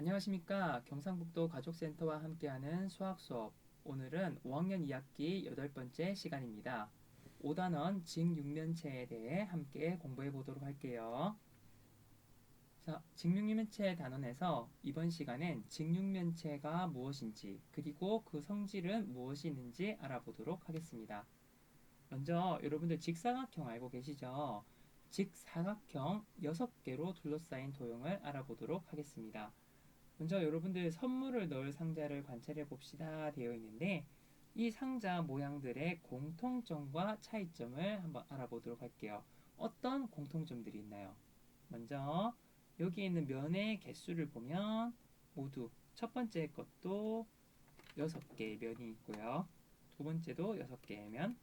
안녕하십니까. 경상북도 가족센터와 함께하는 수학 수업. 오늘은 5학년 2학기 8번째 시간입니다. 5단원 직육면체에 대해 함께 공부해 보도록 할게요. 자, 직육면체 단원에서 이번 시간엔 직육면체가 무엇인지 그리고 그 성질은 무엇이 있는지 알아보도록 하겠습니다. 먼저 여러분들 직사각형 알고 계시죠? 직사각형 6개로 둘러싸인 도형을 알아보도록 하겠습니다. 먼저 여러분들 선물을 넣을 상자를 관찰해 봅시다 되어 있는데 이 상자 모양들의 공통점과 차이점을 한번 알아보도록 할게요. 어떤 공통점들이 있나요? 먼저 여기 있는 면의 개수를 보면 모두 첫 번째 것도 6개의 면이 있고요. 두 번째도 6개의 면,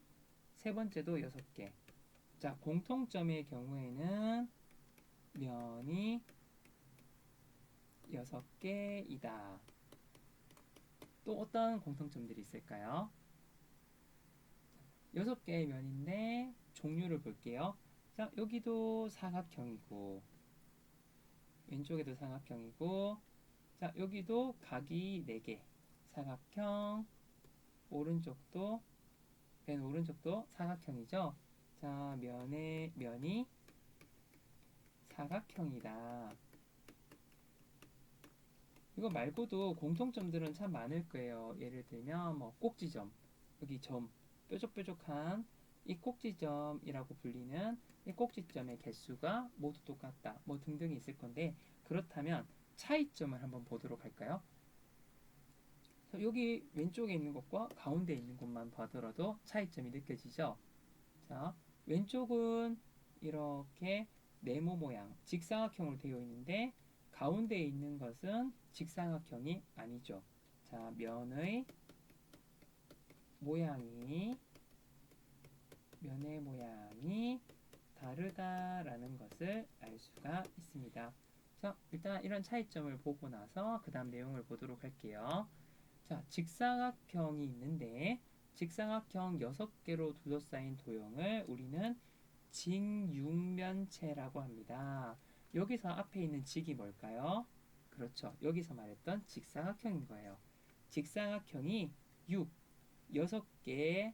세 번째도 6개. 자, 공통점의 경우에는 면이 6개이다. 또 어떤 공통점들이 있을까요? 6개의 면인데 종류를 볼게요. 자, 여기도 사각형이고 왼쪽에도 사각형이고 자, 여기도 각이 4개 사각형 오른쪽도 맨 오른쪽도 사각형이죠. 자, 면이 사각형이다. 이거 말고도 공통점들은 참 많을 거예요. 예를 들면 뭐 꼭지점, 여기 점, 뾰족뾰족한 이 꼭지점이라고 불리는 이 꼭지점의 개수가 모두 똑같다. 뭐 등등이 있을 건데 그렇다면 차이점을 한번 보도록 할까요? 여기 왼쪽에 있는 것과 가운데 있는 것만 봐더라도 차이점이 느껴지죠? 자, 왼쪽은 이렇게 네모 모양, 직사각형으로 되어 있는데 가운데에 있는 것은 직사각형이 아니죠. 자, 면의 모양이 다르다라는 것을 알 수가 있습니다. 자, 일단 이런 차이점을 보고 나서 그 다음 내용을 보도록 할게요. 자, 직사각형이 있는데 직사각형 6개로 둘러싸인 도형을 우리는 직육면체라고 합니다. 여기서 앞에 있는 직이 뭘까요? 그렇죠. 여기서 말했던 직사각형인 거예요. 직사각형이 6개의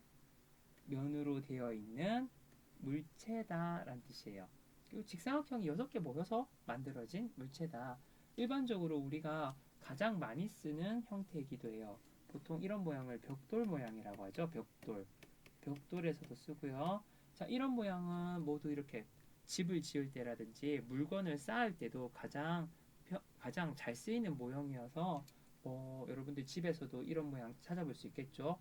면으로 되어 있는 물체다라는 뜻이에요. 그리고 직사각형이 6개 모여서 만들어진 물체다. 일반적으로 우리가 가장 많이 쓰는 형태이기도 해요. 보통 이런 모양을 벽돌 모양이라고 하죠. 벽돌. 벽돌에서도 쓰고요. 자, 이런 모양은 모두 이렇게 집을 지을 때라든지 물건을 쌓을 때도 가장 잘 쓰이는 모형이어서 여러분들 집에서도 이런 모양 찾아볼 수 있겠죠.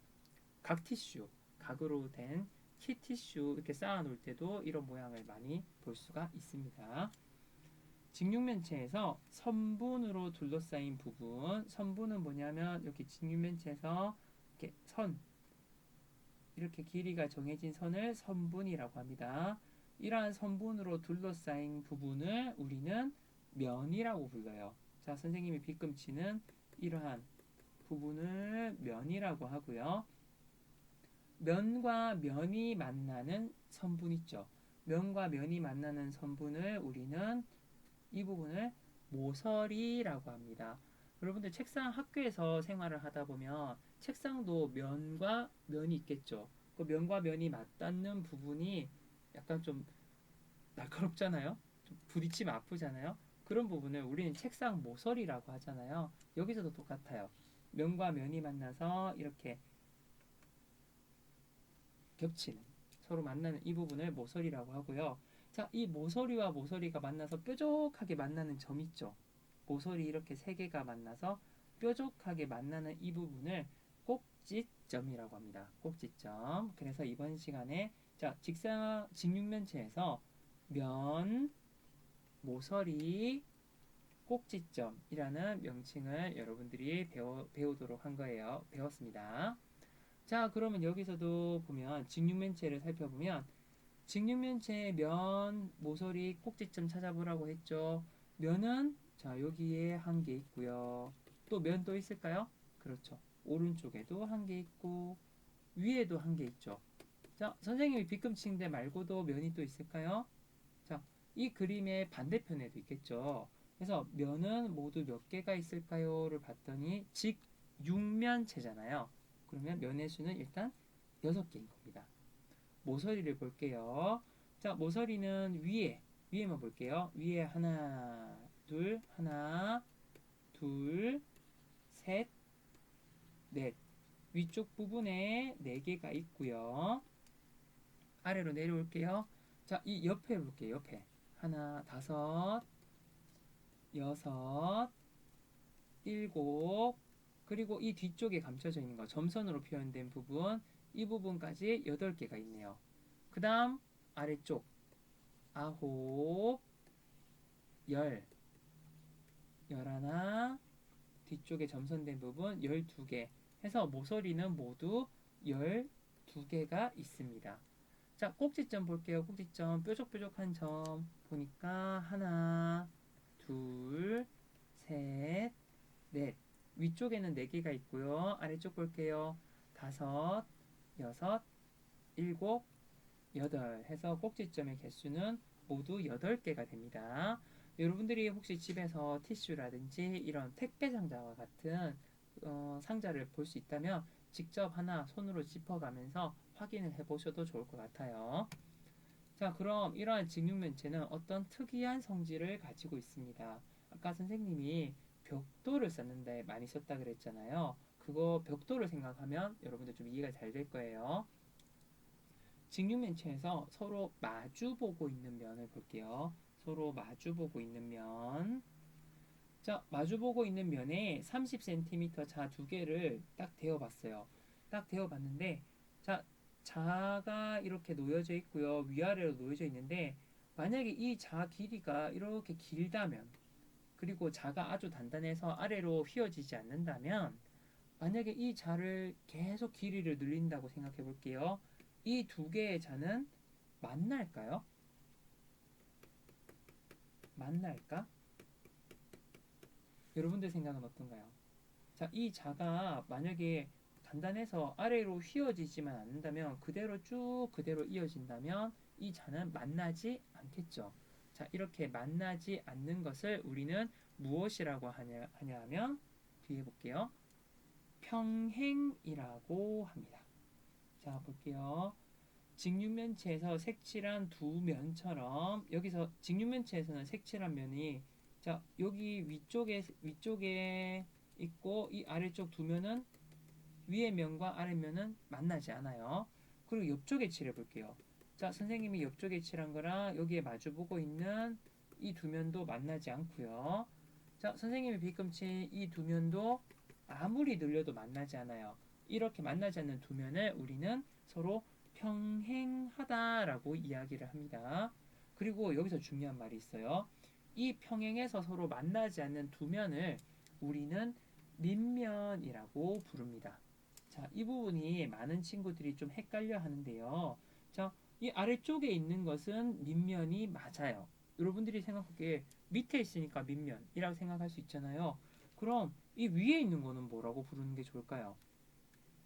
각 티슈, 각으로 된 키티슈 이렇게 쌓아 놓을 때도 이런 모양을 많이 볼 수가 있습니다. 직육면체에서 선분으로 둘러싸인 부분, 선분은 뭐냐면 이렇게 직육면체에서 이렇게 이렇게 길이가 정해진 선을 선분이라고 합니다. 이러한 선분으로 둘러싸인 부분을 우리는 면이라고 불러요. 자, 선생님이 빗금치는 이러한 부분을 면이라고 하고요. 면과 면이 만나는 선분 있죠. 면과 면이 만나는 선분을 우리는 이 부분을 모서리라고 합니다. 여러분들 책상 학교에서 생활을 하다 보면 책상도 면과 면이 있겠죠. 그 면과 면이 맞닿는 부분이 약간 좀 날카롭잖아요. 좀 부딪히면 아프잖아요. 그런 부분을 우리는 책상 모서리라고 하잖아요. 여기서도 똑같아요. 면과 면이 만나서 이렇게 겹치는 서로 만나는 이 부분을 모서리라고 하고요. 자, 이 모서리와 모서리가 만나서 뾰족하게 만나는 점 있죠. 모서리 이렇게 세 개가 만나서 뾰족하게 만나는 이 부분을 꼭지점이라고 합니다. 꼭지점. 그래서 이번 시간에 자, 직육면체에서 면, 모서리, 꼭지점이라는 명칭을 여러분들이 배우도록 한 거예요. 배웠습니다. 자, 그러면 여기서도 보면 직육면체를 살펴보면 직육면체의 면, 모서리, 꼭지점 찾아보라고 했죠. 면은 자, 여기에 한 개 있고요. 또 면 또 있을까요? 그렇죠. 오른쪽에도 한 개 있고 위에도 한 개 있죠. 자, 선생님이 빗금치는데 말고도 면이 또 있을까요? 자, 이 그림의 반대편에도 있겠죠. 그래서 면은 모두 몇 개가 있을까요?를 봤더니 직육면체잖아요. 그러면 면의 수는 일단 6개인 겁니다. 모서리를 볼게요. 자, 모서리는 위에만 볼게요. 위에 하나, 둘, 셋, 넷. 위쪽 부분에 4개가 있고요. 아래로 내려올게요. 자, 이 옆에 볼게요. 옆에. 하나, 다섯, 여섯, 일곱, 그리고 이 뒤쪽에 감춰져 있는 거, 점선으로 표현된 부분, 이 부분까지 8개가 있네요. 그 다음, 아래쪽, 아홉, 열, 열하나, 뒤쪽에 점선된 부분 12개 해서 모서리는 모두 12개가 있습니다. 자, 꼭지점 볼게요. 꼭지점, 뾰족뾰족한 점 보니까 하나, 둘, 셋, 넷. 위쪽에는 4개가 있고요. 아래쪽 볼게요. 다섯, 여섯, 일곱, 여덟 해서 꼭지점의 개수는 모두 8개가 됩니다. 여러분들이 혹시 집에서 티슈라든지 이런 택배 상자와 같은 상자를 볼 수 있다면 직접 하나 손으로 짚어가면서 확인을 해보셔도 좋을 것 같아요. 자, 그럼 이러한 직육면체는 어떤 특이한 성질을 가지고 있습니다. 아까 선생님이 벽돌을 썼는데 많이 썼다 그랬잖아요. 그거 벽돌을 생각하면 여러분들 좀 이해가 잘 될 거예요. 직육면체에서 서로 마주보고 있는 면을 볼게요. 서로 마주보고 있는 면. 자, 마주보고 있는 면에 30cm 자 2개를 딱 대어봤어요. 딱 대어봤는데, 자, 자가 이렇게 놓여져 있고요. 위아래로 놓여져 있는데, 만약에 이 자 길이가 이렇게 길다면, 그리고 자가 아주 단단해서 아래로 휘어지지 않는다면, 만약에 이 자를 계속 길이를 늘린다고 생각해 볼게요. 이 2개의 자는 만날까요? 만날까? 여러분들 생각은 어떤가요? 자, 이 자가 만약에 단단해서 아래로 휘어지지만 않는다면 그대로 이어진다면 이 자는 만나지 않겠죠. 자, 이렇게 만나지 않는 것을 우리는 무엇이라고 하냐 하면 뒤에 볼게요. 평행이라고 합니다. 자, 볼게요. 직육면체에서 색칠한 두 면처럼 여기서 직육면체에서는 색칠한 면이 자, 여기 위쪽에 있고 이 아래쪽 두 면은 위의 면과 아래 면은 만나지 않아요. 그리고 옆쪽에 칠해 볼게요. 자, 선생님이 옆쪽에 칠한 거랑 여기에 마주보고 있는 이 두 면도 만나지 않고요. 자, 선생님이 빗금친 이 두 면도 아무리 늘려도 만나지 않아요. 이렇게 만나지 않는 두 면을 우리는 서로 평행하다라고 이야기를 합니다. 그리고 여기서 중요한 말이 있어요. 이 평행에서 서로 만나지 않는 두 면을 우리는 밑면이라고 부릅니다. 자, 이 부분이 많은 친구들이 좀 헷갈려 하는데요. 자, 이 아래쪽에 있는 것은 밑면이 맞아요. 여러분들이 생각하기에 밑에 있으니까 밑면이라고 생각할 수 있잖아요. 그럼 이 위에 있는 거는 뭐라고 부르는 게 좋을까요?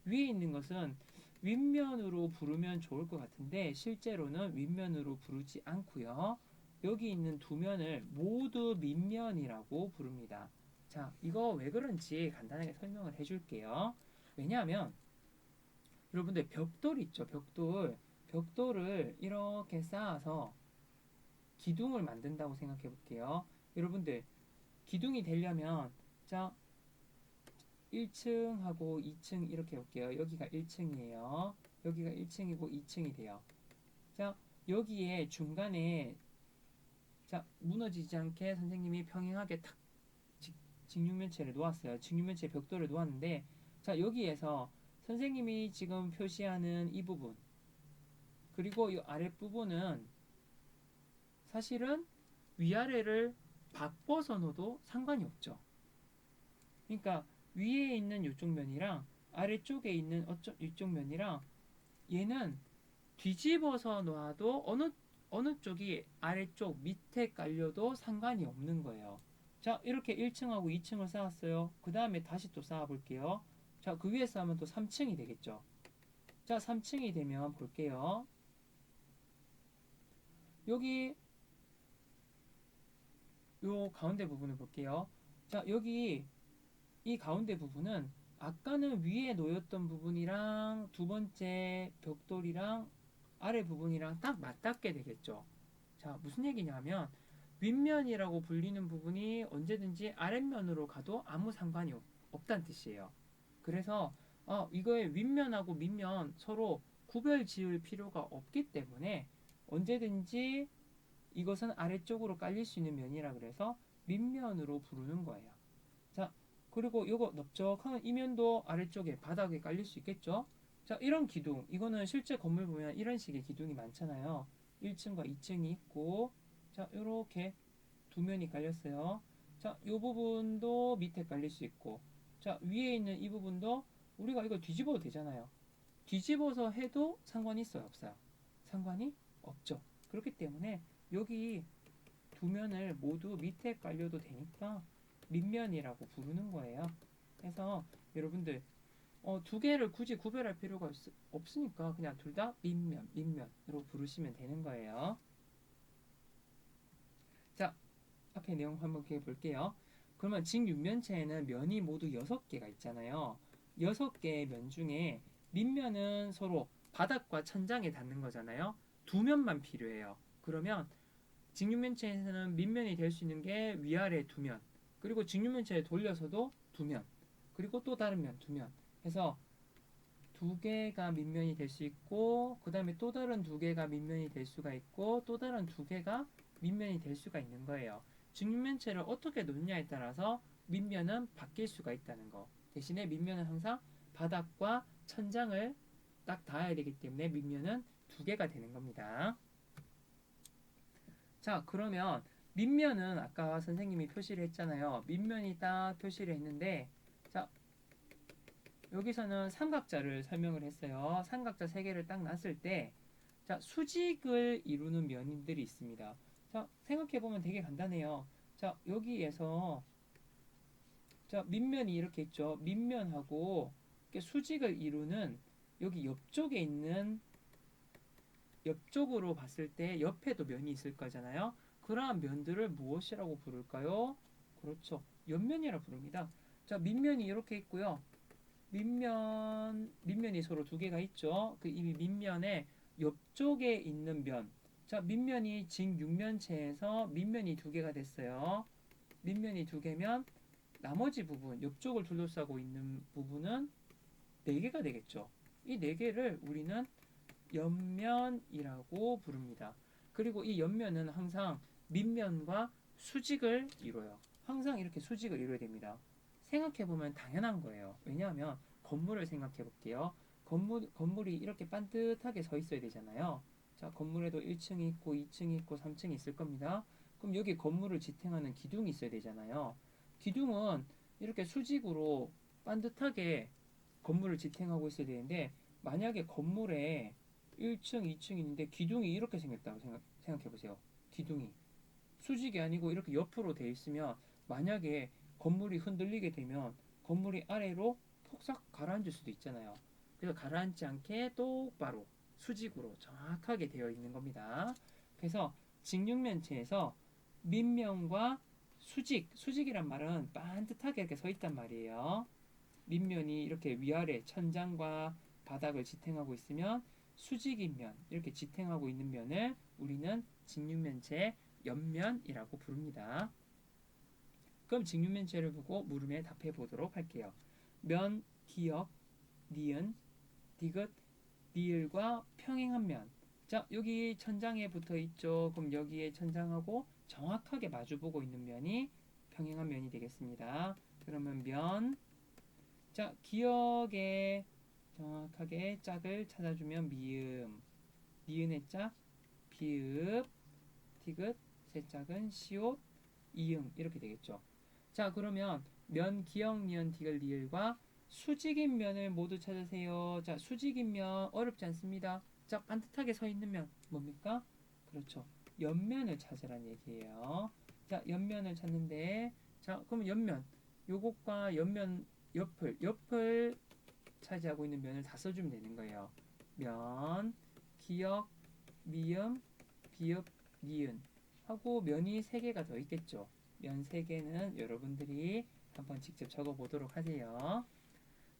위에 있는 것은 윗면으로 부르면 좋을 것 같은데 실제로는 윗면으로 부르지 않고요. 여기 있는 두 면을 모두 밑면이라고 부릅니다. 자, 이거 왜 그런지 간단하게 설명을 해줄게요. 왜냐하면 여러분들 벽돌 있죠, 벽돌. 벽돌을 이렇게 쌓아서 기둥을 만든다고 생각해 볼게요. 여러분들 기둥이 되려면 자 1층하고 2층 이렇게 볼게요. 여기가 1층이에요. 여기가 1층이고 2층이 돼요. 자, 여기에 중간에 자, 무너지지 않게 선생님이 평행하게 탁 직육면체를 놓았어요. 직육면체 벽돌을 놓았는데 자, 여기에서 선생님이 지금 표시하는 이 부분 그리고 이 아랫부분은 사실은 위아래를 바꿔서 넣어도 상관이 없죠. 그러니까 위에 있는 이쪽 면이랑 아래쪽에 있는 이쪽 면이랑 얘는 뒤집어서 놔도 어느 쪽이 아래쪽 밑에 깔려도 상관이 없는 거예요. 자, 이렇게 1층하고 2층을 쌓았어요. 그 다음에 다시 또 쌓아 볼게요. 자, 그 위에 쌓으면 또 3층이 되겠죠. 자, 3층이 되면 볼게요. 여기 요 가운데 부분을 볼게요. 자, 여기 이 가운데 부분은 아까는 위에 놓였던 부분이랑 두 번째 벽돌이랑 아래 부분이랑 딱 맞닿게 되겠죠. 자, 무슨 얘기냐면 윗면이라고 불리는 부분이 언제든지 아랫면으로 가도 아무 상관이 없다는 뜻이에요. 그래서 이거의 윗면하고 밑면 서로 구별 지을 필요가 없기 때문에 언제든지 이것은 아래쪽으로 깔릴 수 있는 면이라 그래서 밑면으로 부르는 거예요. 자, 그리고 이거 넓적한 이면도 아래쪽에 바닥에 깔릴 수 있겠죠? 자, 이런 기둥, 이거는 실제 건물 보면 이런 식의 기둥이 많잖아요. 1층과 2층이 있고, 자, 이렇게 두 면이 깔렸어요. 자, 이 부분도 밑에 깔릴 수 있고, 자, 위에 있는 이 부분도 우리가 이거 뒤집어도 되잖아요. 뒤집어서 해도 상관이 있어요, 없어요? 상관이 없죠. 그렇기 때문에 여기 두 면을 모두 밑에 깔려도 되니까 밑면이라고 부르는 거예요. 그래서 여러분들 두 개를 굳이 구별할 필요가 없으니까 그냥 둘 다 밑면, 밑면으로 부르시면 되는 거예요. 자, 앞에 내용 한번 기억해 볼게요. 그러면 직육면체에는 면이 모두 6개가 있잖아요. 6개의 면 중에 밑면은 서로 바닥과 천장에 닿는 거잖아요. 두 면만 필요해요. 그러면 직육면체에서는 밑면이 될 수 있는 게 위아래 두 면, 그리고 직육면체에 돌려서도 두 면, 그리고 또 다른 면 두 면 해서 두 개가 밑면이 될 수 있고, 그 다음에 또 다른 두 개가 밑면이 될 수가 있고, 또 다른 두 개가 밑면이 될 수가 있는 거예요. 직육면체를 어떻게 놓느냐에 따라서 밑면은 바뀔 수가 있다는 거. 대신에 밑면은 항상 바닥과 천장을 딱 닿아야 되기 때문에 밑면은 두 개가 되는 겁니다. 자, 그러면 밑면은 아까 선생님이 표시를 했잖아요. 밑면이 딱 표시를 했는데, 자, 여기서는 삼각자를 설명을 했어요. 삼각자 세 개를 딱 놨을 때, 자, 수직을 이루는 면들이 있습니다. 자, 생각해보면 되게 간단해요. 자, 여기에서, 자, 밑면이 이렇게 있죠. 밑면하고 이렇게 수직을 이루는 여기 옆쪽에 있는 옆쪽으로 봤을 때 옆에도 면이 있을 거잖아요. 그러한 면들을 무엇이라고 부를까요? 그렇죠. 옆면이라 부릅니다. 자, 밑면이 이렇게 있고요. 밑면이 서로 두 개가 있죠. 그 이 밑면의 옆쪽에 있는 면. 자, 밑면이 직육면체에서 밑면이 두 개가 됐어요. 밑면이 두 개면 나머지 부분, 옆쪽을 둘러싸고 있는 부분은 네 개가 되겠죠. 이 네 개를 우리는 옆면이라고 부릅니다. 그리고 이 옆면은 항상 밑면과 수직을 이뤄요. 항상 이렇게 수직을 이뤄야 됩니다. 생각해보면 당연한 거예요. 왜냐하면 건물을 생각해 볼게요. 건물이 이렇게 반듯하게 서 있어야 되잖아요. 자, 건물에도 1층이 있고 2층이 있고 3층이 있을 겁니다. 그럼 여기 건물을 지탱하는 기둥이 있어야 되잖아요. 기둥은 이렇게 수직으로 반듯하게 건물을 지탱하고 있어야 되는데 만약에 건물에 1층, 2층 있는데 기둥이 이렇게 생겼다고 생각해 보세요. 기둥이 수직이 아니고 이렇게 옆으로 돼 있으면 만약에 건물이 흔들리게 되면 건물이 아래로 폭삭 가라앉을 수도 있잖아요. 그래서 가라앉지 않게 똑바로 수직으로 정확하게 되어 있는 겁니다. 그래서 직육면체에서 밑면과 수직이란 말은 반듯하게 이렇게 서 있단 말이에요. 밑면이 이렇게 위아래 천장과 바닥을 지탱하고 있으면 수직인 면, 이렇게 지탱하고 있는 면을 우리는 직육면체 옆면이라고 부릅니다. 그럼 직육면체를 보고 물음에 답해 보도록 할게요. 면, 기역, 니은, 디귿, 리을과 평행한 면. 자, 여기 천장에 붙어 있죠. 그럼 여기에 천장하고 정확하게 마주보고 있는 면이 평행한 면이 되겠습니다. 그러면 면, 자, 기역에 정확하게 짝을 찾아주면 미음, 니은의 짝, 비읍, 디귿, 세 짝은 시옷, 이응 이렇게 되겠죠. 자, 그러면 면, 기역, 니은, 디귿, 리을과 수직인 면을 모두 찾으세요. 자, 수직인 면 어렵지 않습니다. 자, 반듯하게 서 있는 면 뭡니까? 그렇죠. 옆면을 찾으란 얘기예요. 자, 옆면을 찾는데, 자, 그럼 옆면, 요것과 옆을 차지하고 있는 면을 다 써주면 되는 거예요. 면, 기역, 미음, 비읍, 니은 하고 면이 3개가 더 있겠죠. 면 3개는 여러분들이 한번 직접 적어 보도록 하세요.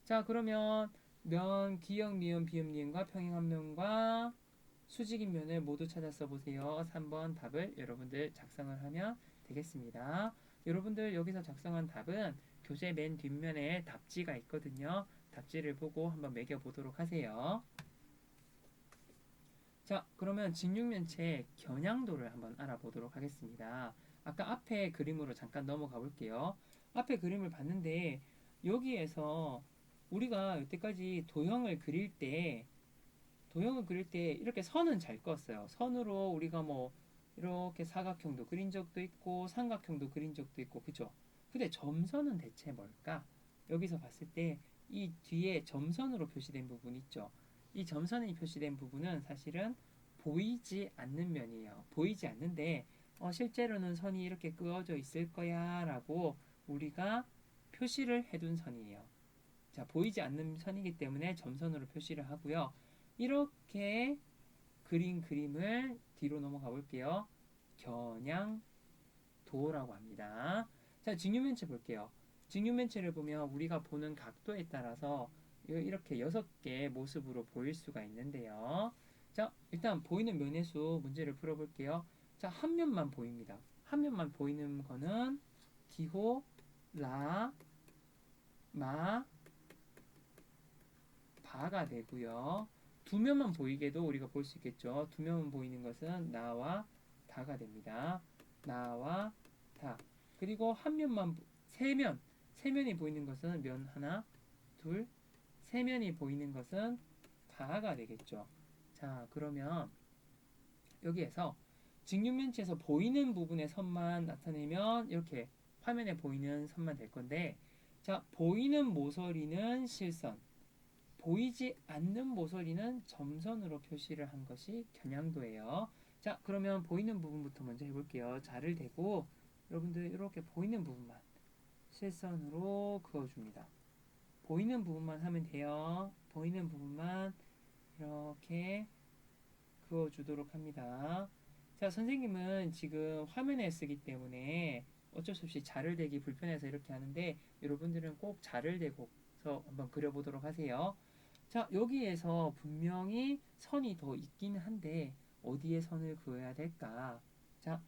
자, 그러면 면, 기역, 미음, 비음, 니은과 평행한 면과 수직인 면을 모두 찾아 써보세요. 3번 답을 여러분들 작성을 하면 되겠습니다. 여러분들 여기서 작성한 답은 교재 맨 뒷면에 답지가 있거든요. 답지를 보고 한번 매겨보도록 하세요. 자, 그러면 직육면체의 겨냥도를 한번 알아보도록 하겠습니다. 아까 앞에 그림으로 잠깐 넘어가 볼게요. 앞에 그림을 봤는데 여기에서 우리가 여태까지 도형을 그릴 때 이렇게 선은 잘 그었어요. 선으로 우리가 뭐 이렇게 사각형도 그린 적도 있고 삼각형도 그린 적도 있고 그죠? 근데 점선은 대체 뭘까? 여기서 봤을 때 이 뒤에 점선으로 표시된 부분 있죠? 이 점선이 표시된 부분은 사실은 보이지 않는 면이에요. 보이지 않는데 실제로는 선이 이렇게 그어져 있을 거야 라고 우리가 표시를 해둔 선이에요. 자, 보이지 않는 선이기 때문에 점선으로 표시를 하고요. 이렇게 그린 그림을 뒤로 넘어가 볼게요. 겨냥도라고 합니다. 자, 직육면체 볼게요. 직육면체를 보면 우리가 보는 각도에 따라서 이렇게 6개 모습으로 보일 수가 있는데요. 자, 일단 보이는 면의 수 문제를 풀어볼게요. 자, 한 면만 보입니다. 한 면만 보이는 거는 기호, 라, 마, 바가 되고요. 두 면만 보이게도 우리가 볼 수 있겠죠. 두 면만 보이는 것은 나와 다가 됩니다. 나와 다. 그리고 한 면만 세 면이 보이는 것은 면 하나, 둘, 세 면이 보이는 것은 바가 되겠죠. 자, 그러면 여기에서 직육면체에서 보이는 부분의 선만 나타내면 이렇게 화면에 보이는 선만 될 건데, 자, 보이는 모서리는 실선, 보이지 않는 모서리는 점선으로 표시를 한 것이 겨냥도예요. 자, 그러면 보이는 부분부터 먼저 해볼게요. 자를 대고 여러분들 이렇게 보이는 부분만 실선으로 그어줍니다. 보이는 부분만 하면 돼요. 보이는 부분만 이렇게 그어주도록 합니다. 자, 선생님은 지금 화면에 쓰기 때문에 어쩔 수 없이 자를 대기 불편해서 이렇게 하는데 여러분들은 꼭 자를 대고서 한번 그려보도록 하세요. 자, 여기에서 분명히 선이 더 있긴 한데 어디에 선을 그어야 될까? 자,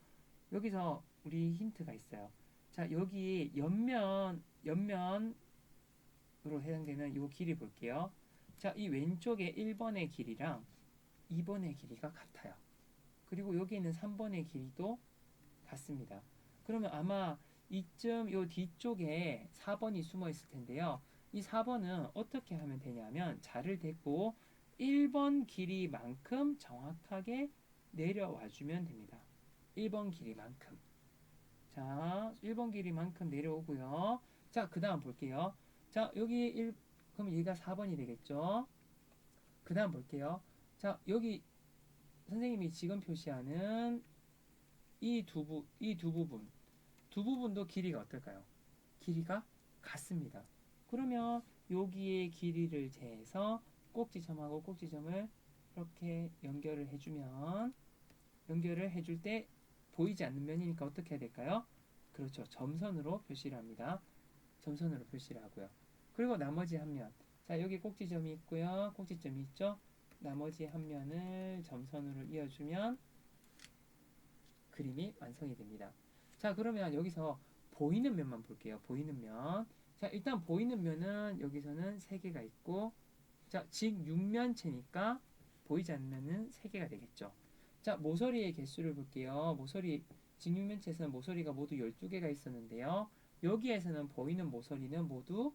여기서 우리 힌트가 있어요. 자, 여기 옆면으로 해당되는 이 길이 볼게요. 자, 이 왼쪽에 1번의 길이랑 2번의 길이가 같아요. 그리고 여기 있는 3번의 길이도 같습니다. 그러면 아마 이쯤 요 뒤쪽에 4번이 숨어 있을 텐데요. 이 4번은 어떻게 하면 되냐면 자를 대고 1번 길이만큼 정확하게 내려와 주면 됩니다. 1번 길이만큼. 자, 1번 길이만큼 내려오고요. 자, 그 다음 볼게요. 자, 그럼 여기가 4번이 되겠죠? 그 다음 볼게요. 자, 여기 선생님이 지금 표시하는 두 부분도 길이가 어떨까요? 길이가 같습니다. 그러면 여기에 길이를 재서 꼭지점하고 꼭지점을 이렇게 연결을 해줄 때 보이지 않는 면이니까 어떻게 해야 될까요? 그렇죠. 점선으로 표시를 합니다. 점선으로 표시를 하고요. 그리고 나머지 한 면. 자, 여기 꼭지점이 있고요. 꼭지점이 있죠? 나머지 한 면을 점선으로 이어주면 그림이 완성이 됩니다. 자, 그러면 여기서 보이는 면만 볼게요. 보이는 면. 자, 일단 보이는 면은 여기서는 3개가 있고, 자, 직육면체니까 보이지 않는 면은 3개가 되겠죠. 자, 모서리의 개수를 볼게요. 직육면체에서는 모서리가 모두 12개가 있었는데요. 여기에서는 보이는 모서리는 모두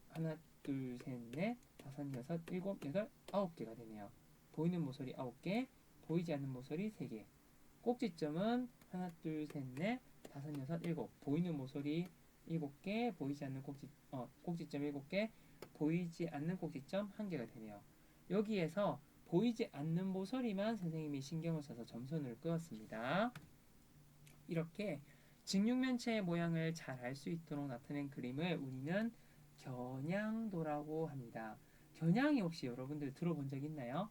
하나, 둘, 셋, 넷, 다섯, 여섯, 일곱, 여덟, 9개가 되네요. 보이는 모서리 9개, 보이지 않는 모서리 3개. 꼭지점은 하나, 둘, 셋, 넷, 다섯, 여섯, 일곱. 보이는 모서리 7개, 보이지 않는 꼭지점 7개, 보이지 않는 꼭지점 1개가 되네요. 여기에서 보이지 않는 모서리만 선생님이 신경을 써서 점선을 그었습니다. 이렇게 직육면체의 모양을 잘 알 수 있도록 나타낸 그림을 우리는 겨냥도라고 합니다. 겨냥이 혹시 여러분들 들어본 적 있나요?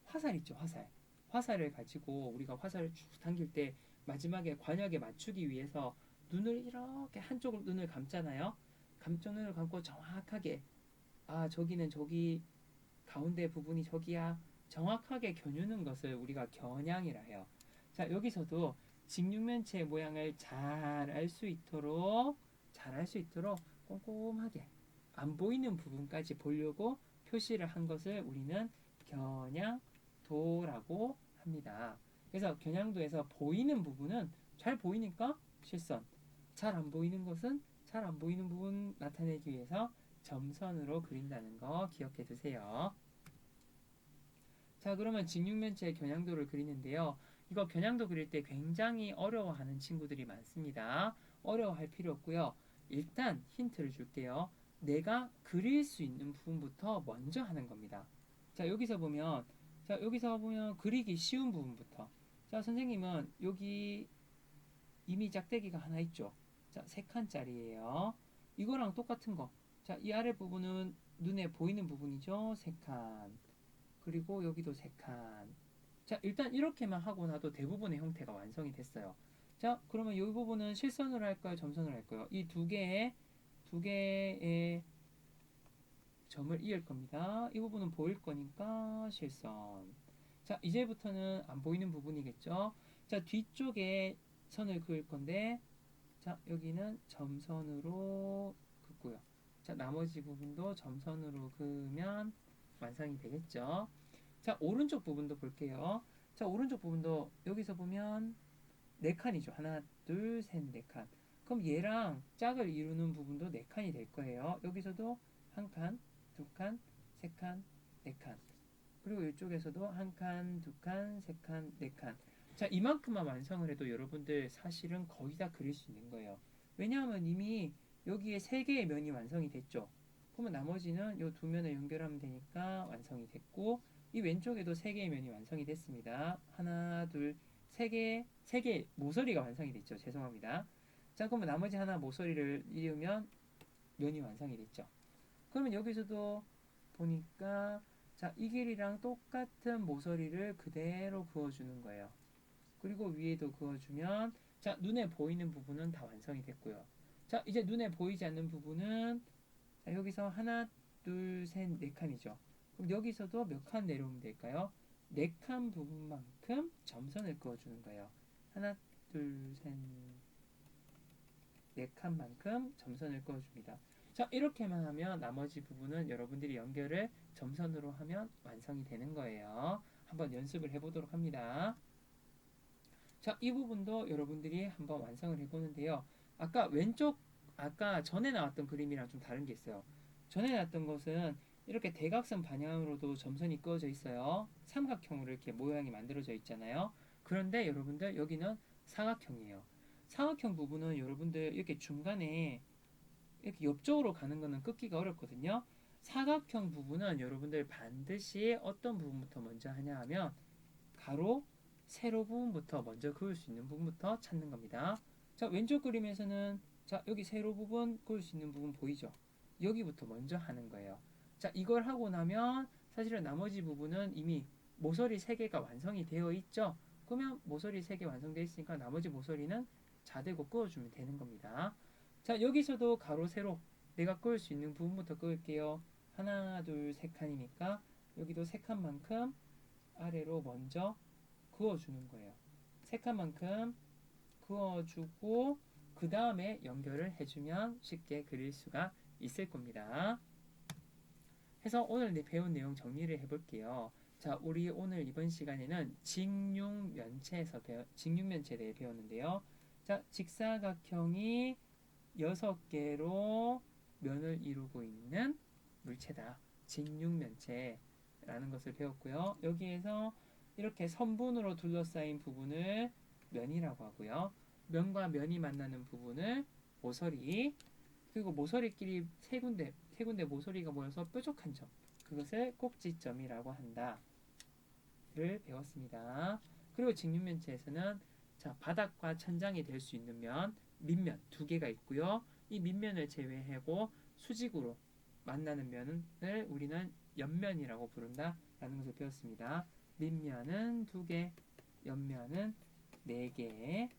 화살 있죠, 화살. 화살을 가지고 우리가 화살을 쭉 당길 때 마지막에 관역에 맞추기 위해서 눈을 이렇게 한쪽 눈을 감잖아요. 감쪽 눈을 감고 정확하게 저기는 저기 가운데 부분이 저기야 정확하게 겨누는 것을 우리가 겨냥이라 해요. 자, 여기서도 직육면체의 모양을 잘 알 수 있도록 꼼꼼하게 안 보이는 부분까지 보려고 표시를 한 것을 우리는 겨냥도라고 합니다. 그래서 겨냥도에서 보이는 부분은 잘 보이니까 실선, 잘 안 보이는 것은 잘 안 보이는 부분 나타내기 위해서 점선으로 그린다는 거 기억해 두세요. 자, 그러면 직육면체의 겨냥도를 그리는데요. 이거 겨냥도 그릴 때 굉장히 어려워하는 친구들이 많습니다. 어려워할 필요 없고요. 일단 힌트를 줄게요. 내가 그릴 수 있는 부분부터 먼저 하는 겁니다. 자, 여기서 보면 그리기 쉬운 부분부터. 자, 선생님은 여기 이미 짝대기가 하나 있죠. 자, 3칸짜리예요. 이거랑 똑같은 거. 자, 이 아래 부분은 눈에 보이는 부분이죠. 3칸. 그리고 여기도 3칸. 자, 일단 이렇게만 하고 나도 대부분의 형태가 완성이 됐어요. 자, 그러면 이 부분은 실선으로 할까요? 점선으로 할까요? 이 두 개의 점을 이을 겁니다. 이 부분은 보일 거니까 실선. 자, 이제부터는 안 보이는 부분이겠죠? 자, 뒤쪽에 선을 그을 건데, 자, 여기는 점선으로 긋고요. 자, 나머지 부분도 점선으로 그으면 완성이 되겠죠? 자, 오른쪽 부분도 볼게요. 자, 오른쪽 부분도 여기서 보면 4칸이죠. 하나, 둘, 셋, 4칸. 그럼 얘랑 짝을 이루는 부분도 4칸이 될 거예요. 여기서도 1칸, 2칸, 3칸, 4칸. 그리고 이쪽에서도 1칸, 2칸, 3칸, 4칸. 자, 이만큼만 완성을 해도 여러분들 사실은 거의 다 그릴 수 있는 거예요. 왜냐하면 이미 여기에 3개의 면이 완성이 됐죠. 그러면 나머지는 이 두 면을 연결하면 되니까 완성이 됐고, 이 왼쪽에도 3개의 면이 완성이 됐습니다. 하나, 둘, 3개 모서리가 완성이 됐죠. 죄송합니다. 자, 그러면 나머지 하나 모서리를 이으면 면이 완성이 됐죠. 그러면 여기서도 보니까 자, 이 길이랑 똑같은 모서리를 그대로 그어주는 거예요. 그리고 위에도 그어주면 자, 눈에 보이는 부분은 다 완성이 됐고요. 자, 이제 눈에 보이지 않는 부분은 자, 여기서 하나, 둘, 셋, 4칸이죠. 그럼 여기서도 몇 칸 내려오면 될까요? 4칸 부분만큼 점선을 그어주는 거예요. 하나, 둘, 셋, 4칸만큼 점선을 그어줍니다. 자, 이렇게만 하면 나머지 부분은 여러분들이 연결을 점선으로 하면 완성이 되는 거예요. 한번 연습을 해보도록 합니다. 자, 이 부분도 여러분들이 한번 완성을 해보는데요. 아까 전에 나왔던 그림이랑 좀 다른 게 있어요. 전에 나왔던 것은 이렇게 대각선 방향으로도 점선이 그어져 있어요. 삼각형으로 이렇게 모양이 만들어져 있잖아요. 그런데 여러분들 여기는 사각형이에요. 사각형 부분은 여러분들 이렇게 중간에 이렇게 옆쪽으로 가는 거는 긋기가 어렵거든요. 사각형 부분은 여러분들 반드시 어떤 부분부터 먼저 하냐 하면 가로, 세로 부분부터 먼저 그을 수 있는 부분부터 찾는 겁니다. 자, 왼쪽 그림에서는 자, 여기 세로 부분 그을 수 있는 부분 보이죠? 여기부터 먼저 하는 거예요. 자, 이걸 하고 나면 사실은 나머지 부분은 이미 모서리 3개가 완성이 되어 있죠? 그러면 모서리 3개 완성되어 있으니까 나머지 모서리는 자대고 그어주면 되는 겁니다. 자, 여기서도 가로, 세로 내가 그을 수 있는 부분부터 그을게요. 하나, 둘, 3칸이니까 여기도 3칸만큼 아래로 먼저 그어주는 거예요. 3칸만큼 그어주고 그 다음에 연결을 해주면 쉽게 그릴 수가 있을 겁니다. 해서 오늘 배운 내용 정리를 해볼게요. 자, 우리 오늘 이번 시간에는 직육면체에 대해 배웠는데요. 자, 직사각형이 6개로 면을 이루고 있는 물체다. 직육면체라는 것을 배웠고요. 여기에서 이렇게 선분으로 둘러싸인 부분을 면이라고 하고요. 면과 면이 만나는 부분을 모서리, 그리고 모서리끼리 세 군데 모서리가 모여서 뾰족한 점, 그것을 꼭지점이라고 한다를 배웠습니다. 그리고 직육면체에서는 자, 바닥과 천장이 될 수 있는 면, 밑면 2개가 있고요. 이 밑면을 제외하고 수직으로 만나는 면을 우리는 옆면이라고 부른다라는 것을 배웠습니다. 밑면은 2개, 옆면은 4개.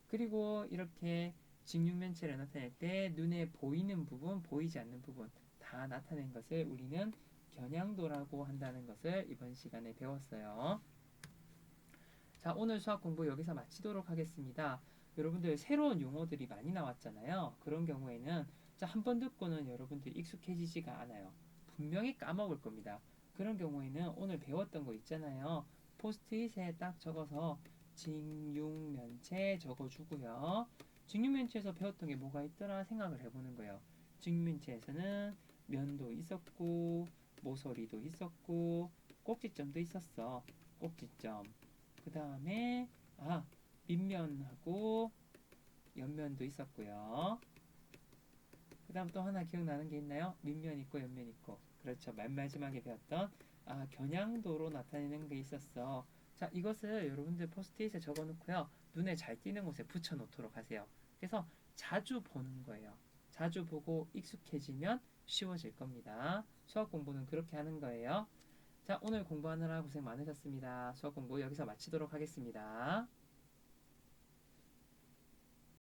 그리고 이렇게 직육면체를 나타낼 때 눈에 보이는 부분, 보이지 않는 부분 다 나타낸 것을 우리는 겨냥도라고 한다는 것을 이번 시간에 배웠어요. 자, 오늘 수학 공부 여기서 마치도록 하겠습니다. 여러분들 새로운 용어들이 많이 나왔잖아요. 그런 경우에는 한 번 듣고는 여러분들 익숙해지지가 않아요. 분명히 까먹을 겁니다. 그런 경우에는 오늘 배웠던 거 있잖아요. 포스트잇에 딱 적어서 직육면체 적어주고요. 직육면체에서 배웠던 게 뭐가 있더라 생각을 해보는 거예요. 직육면체에서는 면도 있었고 모서리도 있었고 꼭지점도 있었어. 꼭지점. 그 다음에 밑면하고 옆면도 있었고요. 그 다음 또 하나 기억나는 게 있나요? 밑면 있고 옆면 있고. 그렇죠. 맨 마지막에 배웠던 겨냥도로 나타내는 게 있었어. 자, 이것을 여러분들 포스트잇에 적어 놓고요. 눈에 잘 띄는 곳에 붙여 놓도록 하세요. 그래서 자주 보는 거예요. 자주 보고 익숙해지면 쉬워질 겁니다. 수학 공부는 그렇게 하는 거예요. 자, 오늘 공부하느라 고생 많으셨습니다. 수학 공부 여기서 마치도록 하겠습니다.